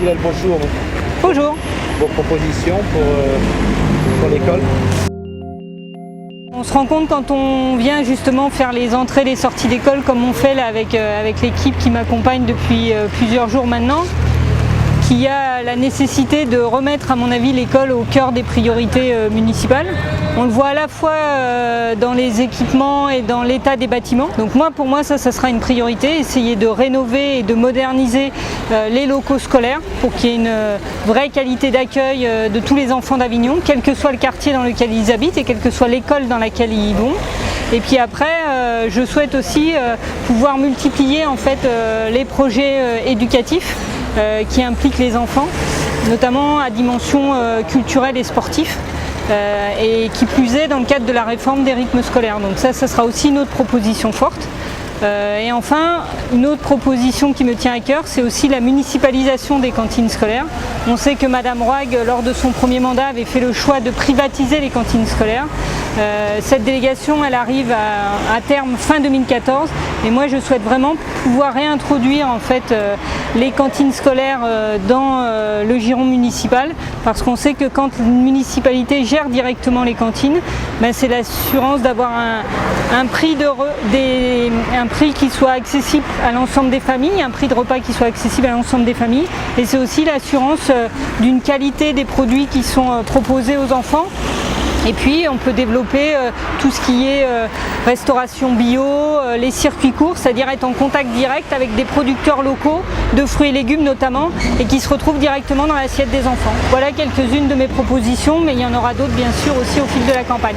Cyril, bonjour. Bonjour. Vos propositions pour l'école? On se rend compte quand on vient justement faire les entrées et les sorties d'école comme on fait là avec l'équipe qui m'accompagne depuis plusieurs jours maintenant, qu'il y a la nécessité de remettre à mon avis l'école au cœur des priorités municipales. On le voit à la fois dans les équipements et dans l'état des bâtiments. Donc pour moi ça sera une priorité, essayer de rénover et de moderniser les locaux scolaires pour qu'il y ait une vraie qualité d'accueil de tous les enfants d'Avignon, quel que soit le quartier dans lequel ils habitent et quelle que soit l'école dans laquelle ils vont. Et puis après, je souhaite aussi pouvoir multiplier en fait les projets éducatifs qui impliquent les enfants, notamment à dimension culturelle et sportive. Et qui plus est dans le cadre de la réforme des rythmes scolaires. Donc ça sera aussi une autre proposition forte. Et enfin, une autre proposition qui me tient à cœur, c'est aussi la municipalisation des cantines scolaires. On sait que Madame Roig, lors de son premier mandat, avait fait le choix de privatiser les cantines scolaires. Cette délégation, elle arrive à terme fin 2014. Et moi, je souhaite vraiment pouvoir réintroduire en fait les cantines scolaires dans le giron municipal, parce qu'on sait que quand une municipalité gère directement les cantines, c'est l'assurance d'avoir un prix qui soit accessible à l'ensemble des familles, un prix de repas qui soit accessible à l'ensemble des familles, et c'est aussi l'assurance d'une qualité des produits qui sont proposés aux enfants. Et puis on peut développer tout ce qui est restauration bio, les circuits courts, c'est-à-dire être en contact direct avec des producteurs locaux de fruits et légumes notamment, et qui se retrouvent directement dans l'assiette des enfants. Voilà quelques-unes de mes propositions, mais il y en aura d'autres bien sûr aussi au fil de la campagne.